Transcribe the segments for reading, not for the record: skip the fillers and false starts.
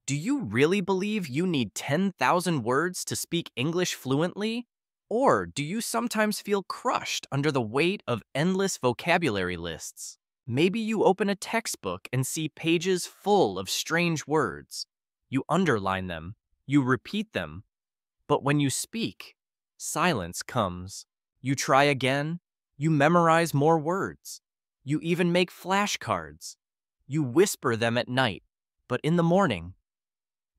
Do you really believe you need 10,000 words to speak English fluently? Or do you sometimes feel crushed under the weight of endless vocabulary lists? Maybe you open a textbook and see pages full of strange words. You underline them, you repeat them, but when you speak, silence comes. You try again, you memorize more words. You even make flashcards. You whisper them at night, but in the morning,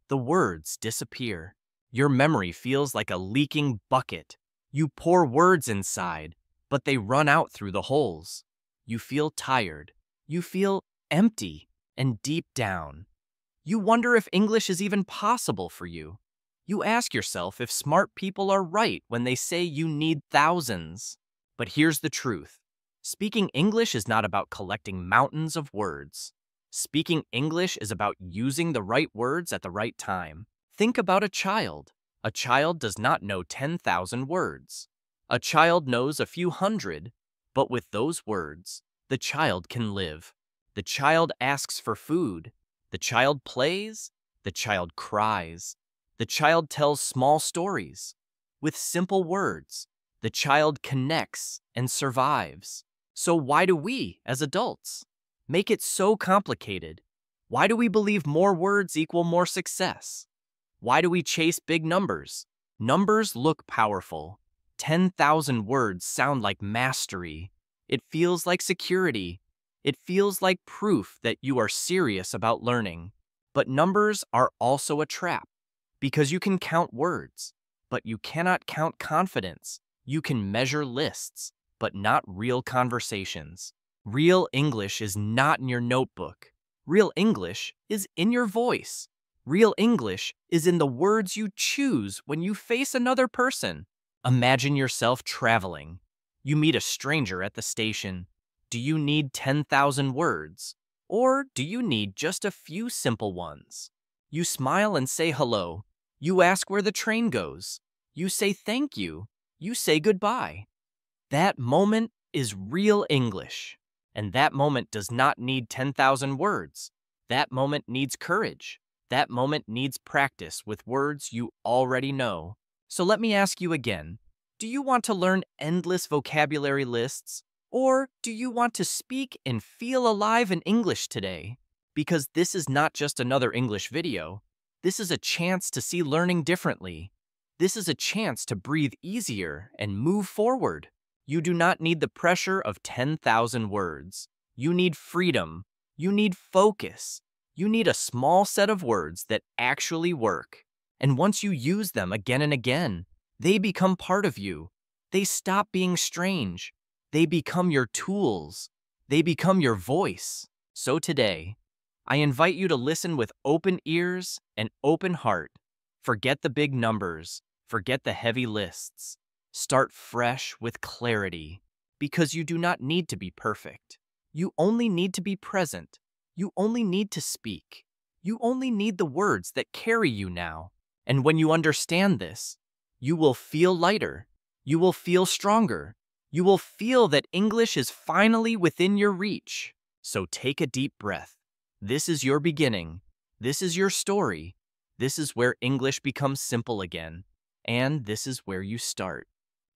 the words disappear. Your memory feels like a leaking bucket. You pour words inside, but they run out through the holes. You feel tired. You feel empty, and deep down, you wonder if English is even possible for you. You ask yourself if smart people are right when they say you need thousands. But here's the truth. Speaking English is not about collecting mountains of words. Speaking English is about using the right words at the right time. Think about a child. A child does not know 10,000 words. A child knows a few hundred, but with those words, the child can live. The child asks for food. The child plays. The child cries. The child tells small stories. With simple words, the child connects and survives. So why do we, as adults, make it so complicated? Why do we believe more words equal more success? Why do we chase big numbers? Numbers look powerful. 10,000 words sound like mastery. It feels like security. It feels like proof that you are serious about learning. But numbers are also a trap, because you can count words, but you cannot count confidence. You can measure lists, but not real conversations. Real English is not in your notebook. Real English is in your voice. Real English is in the words you choose when you face another person. Imagine yourself traveling. You meet a stranger at the station. Do you need 10,000 words? Or do you need just a few simple ones? You smile and say hello. You ask where the train goes. You say thank you. You say goodbye. That moment is real English. And that moment does not need 10,000 words. That moment needs courage. That moment needs practice with words you already know. So let me ask you again. Do you want to learn endless vocabulary lists? Or do you want to speak and feel alive in English today? Because this is not just another English video. This is a chance to see learning differently. This is a chance to breathe easier and move forward. You do not need the pressure of 10,000 words. You need freedom. You need focus. You need a small set of words that actually work. And once you use them again and again, they become part of you. They stop being strange. They become your tools. They become your voice. So today, I invite you to listen with open ears and open heart. Forget the big numbers. Forget the heavy lists. Start fresh with clarity, because you do not need to be perfect. You only need to be present. You only need to speak. You only need the words that carry you now. And when you understand this, you will feel lighter. You will feel stronger. You will feel that English is finally within your reach. So take a deep breath. This is your beginning. This is your story. This is where English becomes simple again. And this is where you start.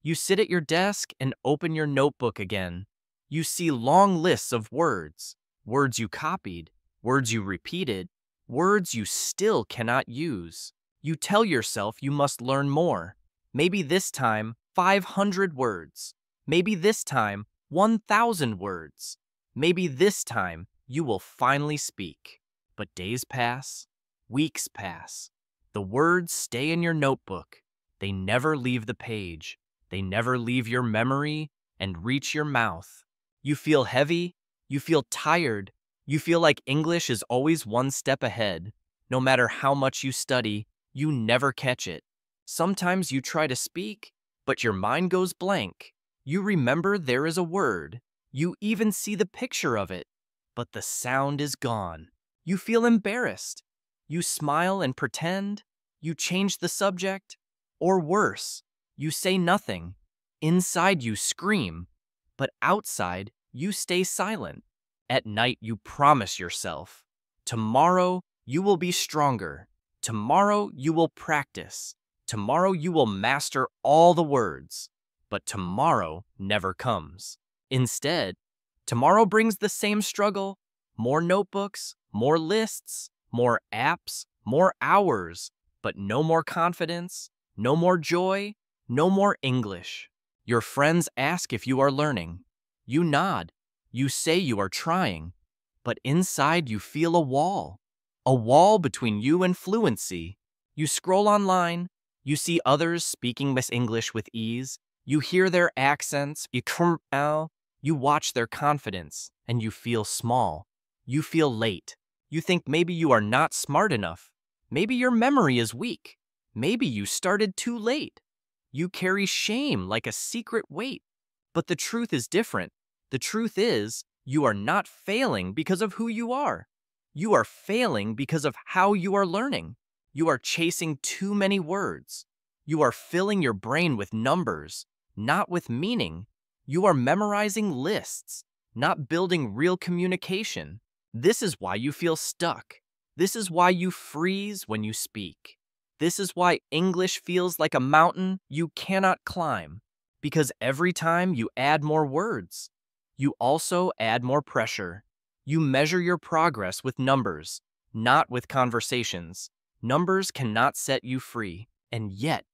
You sit at your desk and open your notebook again. You see long lists of words. Words you copied. Words you repeated. Words you still cannot use. You tell yourself you must learn more. Maybe this time, 500 words. Maybe this time, 1,000 words. Maybe this time, you will finally speak. But days pass, weeks pass. The words stay in your notebook. They never leave the page. They never leave your memory and reach your mouth. You feel heavy. You feel tired. You feel like English is always one step ahead. No matter how much you study, you never catch it. Sometimes you try to speak, but your mind goes blank. You remember there is a word. You even see the picture of it, but the sound is gone. You feel embarrassed. You smile and pretend. You change the subject. Or worse, you say nothing. Inside you scream, but outside you stay silent. At night you promise yourself, tomorrow you will be stronger. Tomorrow you will practice. Tomorrow you will master all the words. But tomorrow never comes. Instead, tomorrow brings the same struggle, more notebooks, more lists, more apps, more hours, but no more confidence, no more joy, no more English. Your friends ask if you are learning. You nod. You say you are trying. But inside you feel a wall between you and fluency. You scroll online. You see others speaking Miss English with ease. You hear their accents. You watch their confidence, and you feel small. You feel late. You think maybe you are not smart enough. Maybe your memory is weak. Maybe you started too late. You carry shame like a secret weight. But the truth is different. The truth is, you are not failing because of who you are. You are failing because of how you are learning. You are chasing too many words. You are filling your brain with numbers, not with meaning. You are memorizing lists, not building real communication. This is why you feel stuck. This is why you freeze when you speak. This is why English feels like a mountain you cannot climb. Because every time you add more words, you also add more pressure. You measure your progress with numbers, not with conversations. Numbers cannot set you free, and yet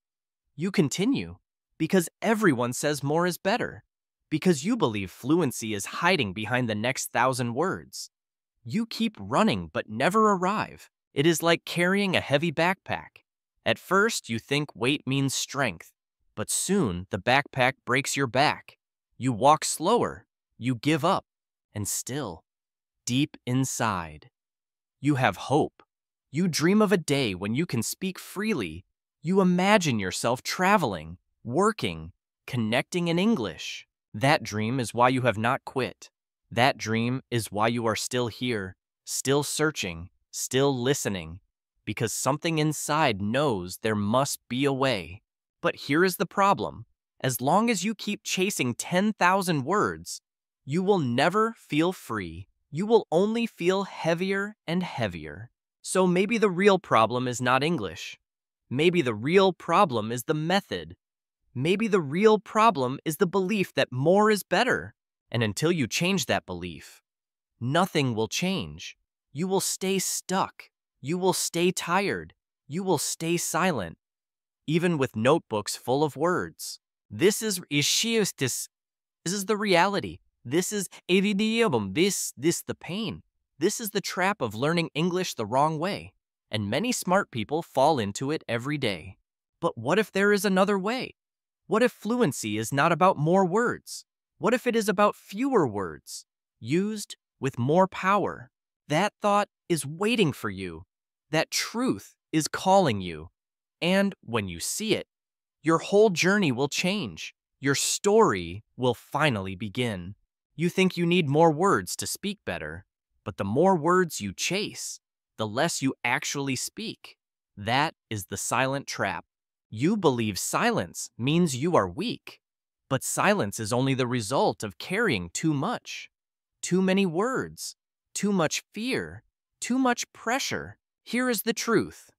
you continue. Because everyone says more is better. Because you believe fluency is hiding behind the next 1,000 words. You keep running but never arrive. It is like carrying a heavy backpack. At first, you think weight means strength, but soon the backpack breaks your back. You walk slower, you give up, and still, deep inside, you have hope. You dream of a day when you can speak freely. You imagine yourself traveling, working, connecting in English. That dream is why you have not quit. That dream is why you are still here, still searching, still listening, because something inside knows there must be a way. But here is the problem. As long as you keep chasing 10,000 words, you will never feel free. You will only feel heavier and heavier. So maybe the real problem is not English. Maybe the real problem is the method. Maybe the real problem is the belief that more is better. And until you change that belief, nothing will change. You will stay stuck. You will stay tired. You will stay silent, even with notebooks full of words. This is the reality. This is this the pain. This is the trap of learning English the wrong way. And many smart people fall into it every day. But what if there is another way? What if fluency is not about more words? What if it is about fewer words, used with more power? That thought is waiting for you. That truth is calling you. And when you see it, your whole journey will change. Your story will finally begin. You think you need more words to speak better, but the more words you chase, the less you actually speak. That is the silent trap. You believe silence means you are weak, but silence is only the result of carrying too much. Too many words, too much fear, too much pressure. Here is the truth.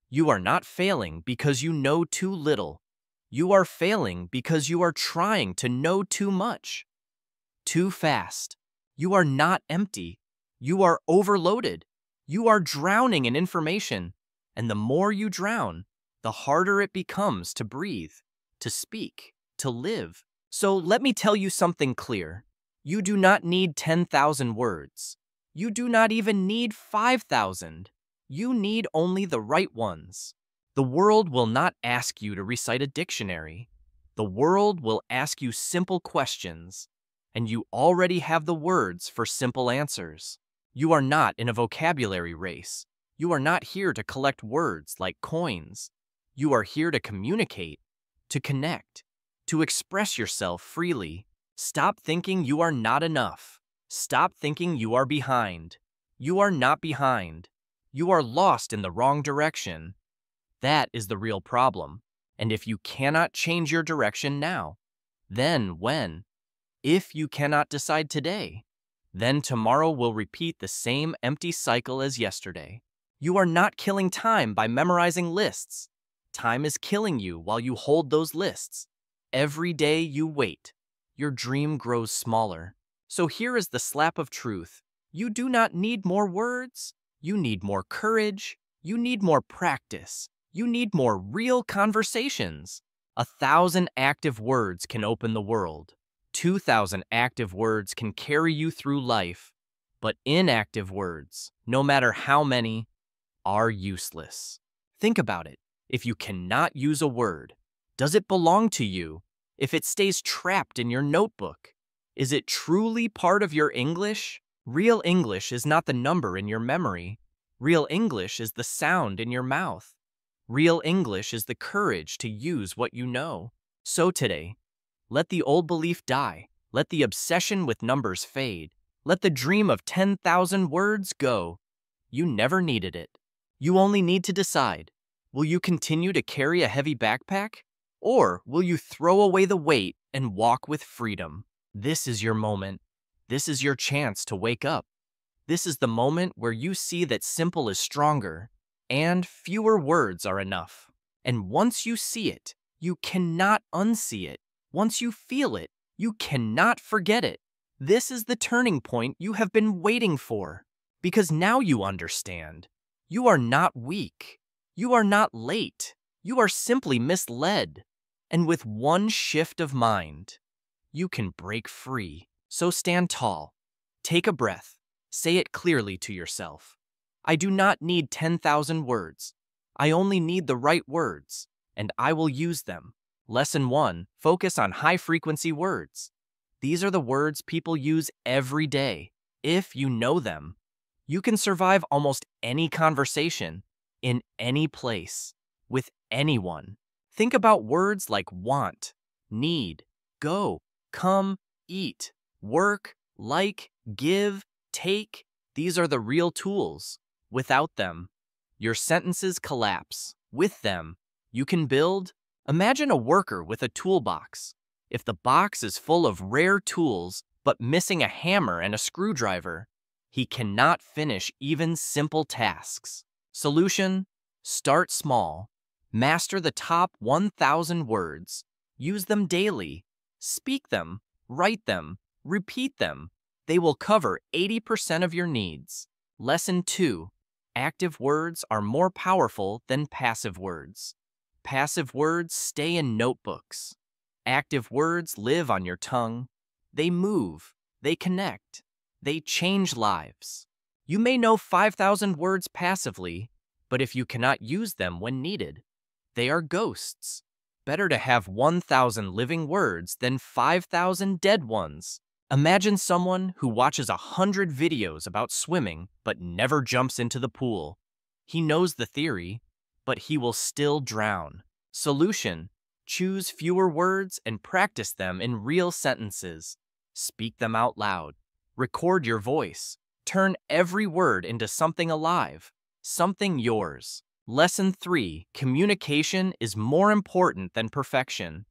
You are not failing because you know too little. You are failing because you are trying to know too much. Too fast. You are not empty. You are overloaded. You are drowning in information. And the more you drown, the harder it becomes to breathe, to speak, to live. So let me tell you something clear. You do not need 10,000 words. You do not even need 5,000. You need only the right ones. The world will not ask you to recite a dictionary. The world will ask you simple questions, and you already have the words for simple answers. You are not in a vocabulary race. You are not here to collect words like coins. You are here to communicate, to connect, to express yourself freely. Stop thinking you are not enough. Stop thinking you are behind. You are not behind. You are lost in the wrong direction. That is the real problem. And if you cannot change your direction now, then when? If you cannot decide today, then tomorrow will repeat the same empty cycle as yesterday. You are not killing time by memorizing lists. Time is killing you while you hold those lists. Every day you wait, your dream grows smaller. So here is the slap of truth. You do not need more words. You need more courage. You need more practice. You need more real conversations. 1,000 active words can open the world. 2,000 active words can carry you through life. But inactive words, no matter how many, are useless. Think about it. If you cannot use a word, does it belong to you? If it stays trapped in your notebook, is it truly part of your English? Real English is not the number in your memory. Real English is the sound in your mouth. Real English is the courage to use what you know. So today, let the old belief die. Let the obsession with numbers fade. Let the dream of 10,000 words go. You never needed it. You only need to decide. Will you continue to carry a heavy backpack? Or will you throw away the weight and walk with freedom? This is your moment. This is your chance to wake up. This is the moment where you see that simple is stronger and fewer words are enough. And once you see it, you cannot unsee it. Once you feel it, you cannot forget it. This is the turning point you have been waiting for. Because now you understand. You are not weak. You are not late. You are simply misled. And with one shift of mind, you can break free. So stand tall. Take a breath. Say it clearly to yourself. I do not need 10,000 words. I only need the right words, and I will use them. Lesson 1. Focus on high-frequency words. These are the words people use every day. If you know them, you can survive almost any conversation, in any place, with anyone. Think about words like want, need, go, come, eat, work, like, give, take. These are the real tools. Without them, your sentences collapse. With them, you can build. Imagine a worker with a toolbox. If the box is full of rare tools, but missing a hammer and a screwdriver, he cannot finish even simple tasks. Solution: start small. Master the top 1,000 words. Use them daily. Speak them, write them, repeat them. They will cover 80% of your needs. Lesson 2. Active words are more powerful than passive words. Passive words stay in notebooks. Active words live on your tongue. They move. They connect. They change lives. You may know 5,000 words passively, but if you cannot use them when needed, they are ghosts. Better to have 1,000 living words than 5,000 dead ones. Imagine someone who watches 100 videos about swimming but never jumps into the pool. He knows the theory, but he will still drown. Solution: choose fewer words and practice them in real sentences. Speak them out loud. Record your voice. Turn every word into something alive, something yours. Lesson 3. Communication is more important than perfection.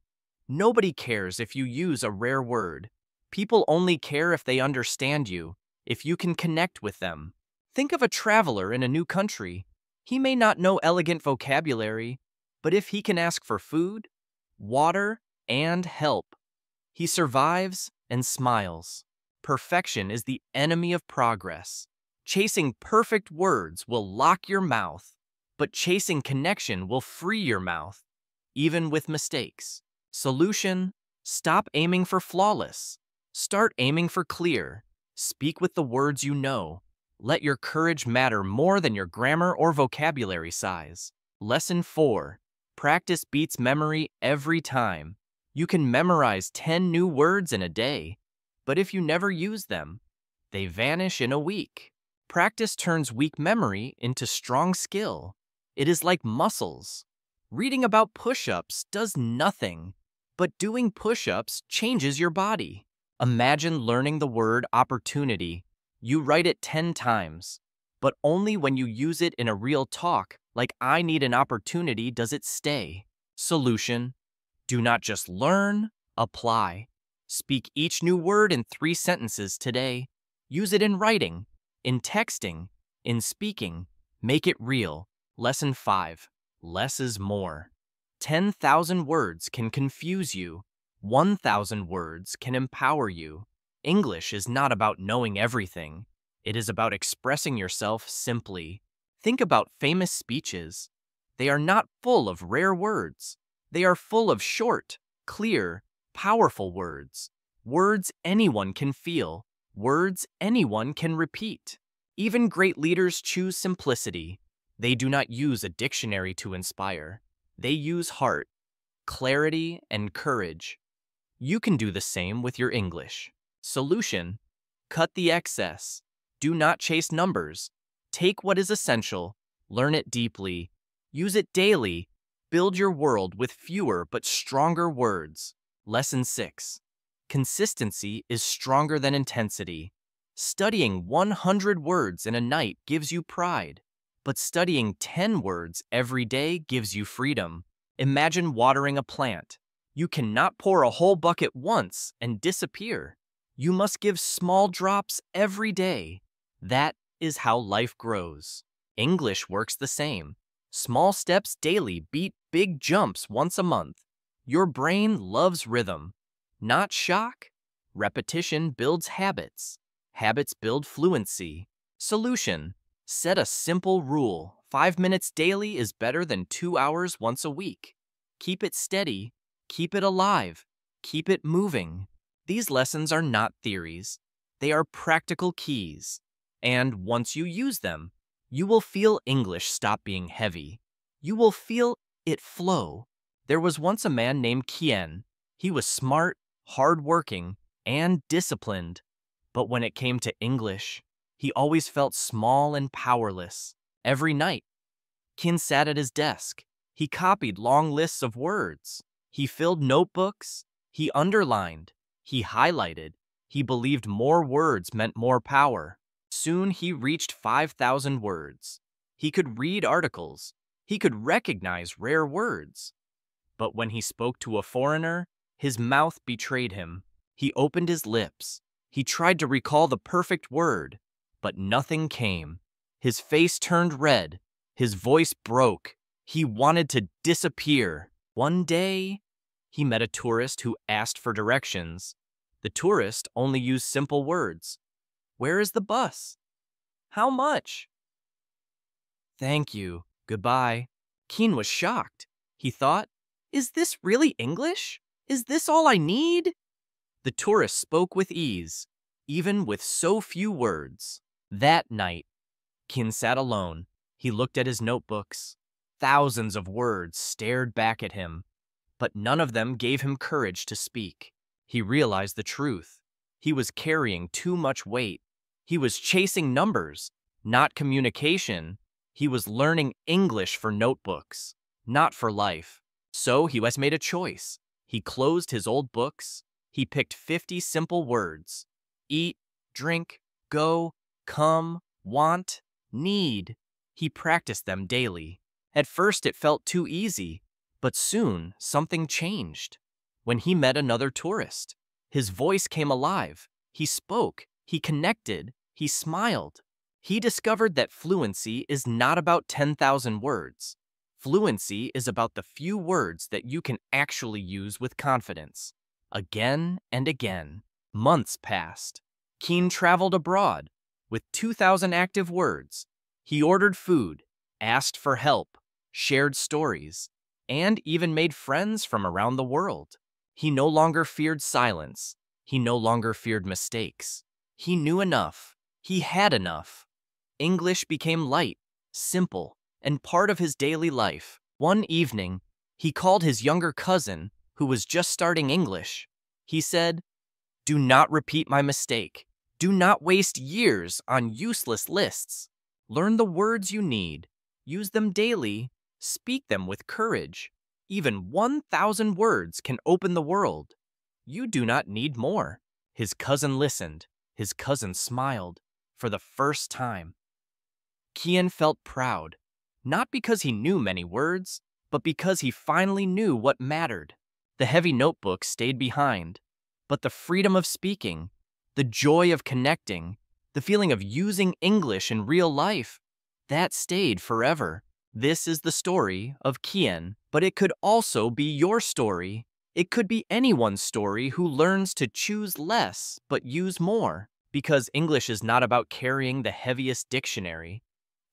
Nobody cares if you use a rare word. People only care if they understand you, if you can connect with them. Think of a traveler in a new country. He may not know elegant vocabulary, but if he can ask for food, water, and help, he survives and smiles. Perfection is the enemy of progress. Chasing perfect words will lock your mouth, but chasing connection will free your mouth, even with mistakes. Solution: stop aiming for flawless. Start aiming for clear. Speak with the words you know. Let your courage matter more than your grammar or vocabulary size. Lesson 4. Practice beats memory every time. You can memorize 10 new words in a day, but if you never use them, they vanish in a week. Practice turns weak memory into strong skill. It is like muscles. Reading about push-ups does nothing, but doing push-ups changes your body. Imagine learning the word opportunity. You write it 10 times, but only when you use it in a real talk, like I need an opportunity, does it stay. Solution: do not just learn, apply. Speak each new word in 3 sentences today. Use it in writing, in texting, in speaking. Make it real. Lesson 5. Less is more. 10,000 words can confuse you. 1,000 words can empower you. English is not about knowing everything. It is about expressing yourself simply. Think about famous speeches. They are not full of rare words. They are full of short, clear, powerful words. Words anyone can feel. Words anyone can repeat. Even great leaders choose simplicity. They do not use a dictionary to inspire. They use heart, clarity, and courage. You can do the same with your English. Solution: cut the excess. Do not chase numbers. Take what is essential, learn it deeply, use it daily. Build your world with fewer but stronger words. Lesson 6. Consistency is stronger than intensity. Studying 100 words in a night gives you pride, but studying 10 words every day gives you freedom. Imagine watering a plant. You cannot pour a whole bucket once and disappear. You must give small drops every day. That is how life grows. English works the same. Small steps daily beat big jumps once a month. Your brain loves rhythm, not shock. Repetition builds habits. Habits build fluency. Solution: set a simple rule. 5 minutes daily is better than 2 hours once a week. Keep it steady. Keep it alive. Keep it moving. These lessons are not theories. They are practical keys. And once you use them, you will feel English stop being heavy. You will feel it flow. There was once a man named Kien. He was smart, hardworking, and disciplined. But when it came to English, he always felt small and powerless. Every night, Kien sat at his desk. He copied long lists of words. He filled notebooks. He underlined. He highlighted. He believed more words meant more power. Soon he reached 5,000 words. He could read articles. He could recognize rare words. But when he spoke to a foreigner, his mouth betrayed him. He opened his lips. He tried to recall the perfect word, but nothing came. His face turned red. His voice broke. He wanted to disappear. One day, he met a tourist who asked for directions. The tourist only used simple words. Where is the bus? How much? Thank you. Goodbye. Keen was shocked. He thought, is this really English? Is this all I need? The tourist spoke with ease, even with so few words. That night, Keen sat alone. He looked at his notebooks. Thousands of words stared back at him, but none of them gave him courage to speak. He realized the truth. He was carrying too much weight. He was chasing numbers, not communication. He was learning English for notebooks, not for life. So he made a choice. He closed his old books. He picked 50 simple words. Eat, drink, go, come, want, need. He practiced them daily. At first it felt too easy, but soon something changed. When he met another tourist, his voice came alive. He spoke, he connected, he smiled. He discovered that fluency is not about 10,000 words. Fluency is about the few words that you can actually use with confidence. Again and again, months passed. Keen traveled abroad with 2,000 active words. He ordered food, asked for help, shared stories, and even made friends from around the world. He no longer feared silence. He no longer feared mistakes. He knew enough. He had enough. English became light, simple, and part of his daily life. One evening, he called his younger cousin, who was just starting English. He said, "Do not repeat my mistake. Do not waste years on useless lists. Learn the words you need. Use them daily. Speak them with courage. Even 1,000 words can open the world. You do not need more." His cousin listened. His cousin smiled. For the first time, Kian felt proud, not because he knew many words, but because he finally knew what mattered. The heavy notebook stayed behind, but the freedom of speaking, the joy of connecting, the feeling of using English in real life, that stayed forever. This is the story of Kian, but it could also be your story. It could be anyone's story who learns to choose less but use more. Because English is not about carrying the heaviest dictionary.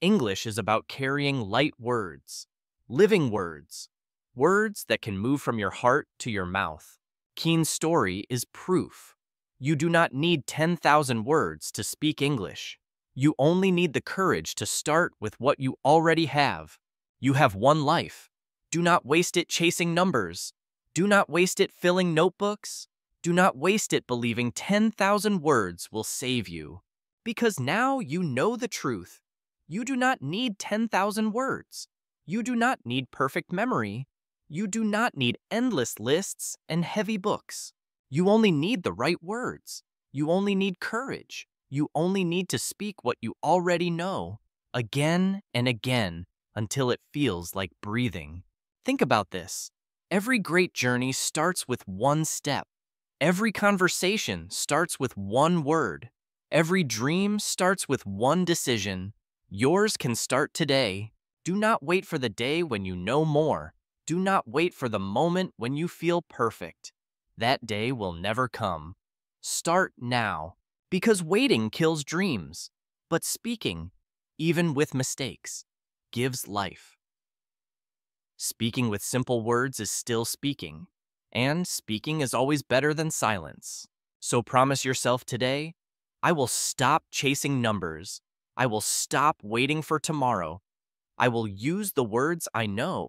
English is about carrying light words, living words, words that can move from your heart to your mouth. Kian's story is proof. You do not need 10,000 words to speak English. You only need the courage to start with what you already have. You have one life. Do not waste it chasing numbers. Do not waste it filling notebooks. Do not waste it believing 10,000 words will save you. Because now you know the truth. You do not need 10,000 words. You do not need perfect memory. You do not need endless lists and heavy books. You only need the right words. You only need courage. You only need to speak what you already know, again and again, until it feels like breathing. Think about this. Every great journey starts with one step. Every conversation starts with one word. Every dream starts with one decision. Yours can start today. Do not wait for the day when you know more. Do not wait for the moment when you feel perfect. That day will never come. Start now, because waiting kills dreams, but speaking, even with mistakes, gives life. Speaking with simple words is still speaking, and speaking is always better than silence. So promise yourself today, I will stop chasing numbers. I will stop waiting for tomorrow. I will use the words I know,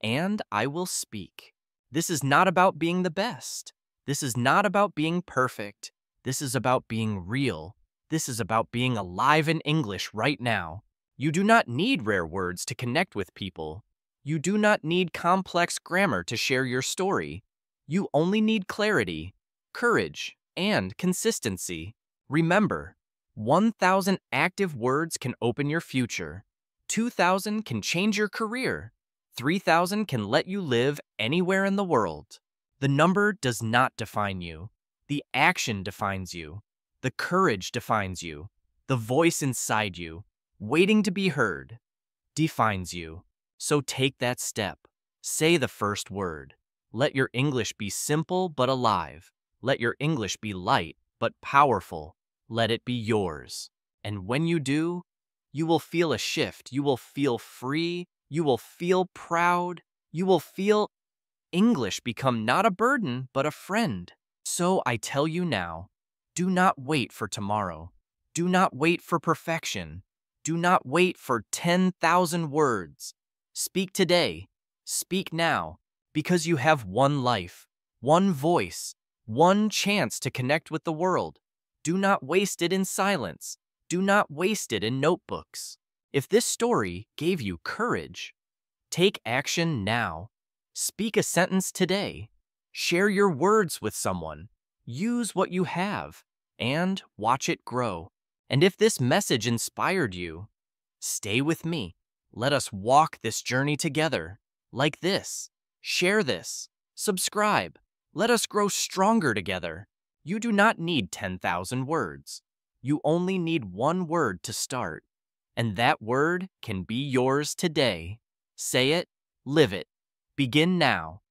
and I will speak. This is not about being the best. This is not about being perfect. This is about being real. This is about being alive in English right now. You do not need rare words to connect with people. You do not need complex grammar to share your story. You only need clarity, courage, and consistency. Remember, 1,000 active words can open your future. 2,000 can change your career. 3,000 can let you live anywhere in the world. The number does not define you. The action defines you. The courage defines you. The voice inside you, waiting to be heard, defines you. So take that step. Say the first word. Let your English be simple but alive. Let your English be light but powerful. Let it be yours. And when you do, you will feel a shift. You will feel free. You will feel proud. You will feel English become not a burden, but a friend. So I tell you now, do not wait for tomorrow. Do not wait for perfection. Do not wait for 10,000 words. Speak today. Speak now, because you have one life, one voice, one chance to connect with the world. Do not waste it in silence. Do not waste it in notebooks. If this story gave you courage, take action now. Speak a sentence today. Share your words with someone. Use what you have and watch it grow. And if this message inspired you, stay with me. Let us walk this journey together. Like this. Share this. Subscribe. Let us grow stronger together. You do not need 10,000 words. You only need one word to start. And that word can be yours today. Say it, live it. Begin now.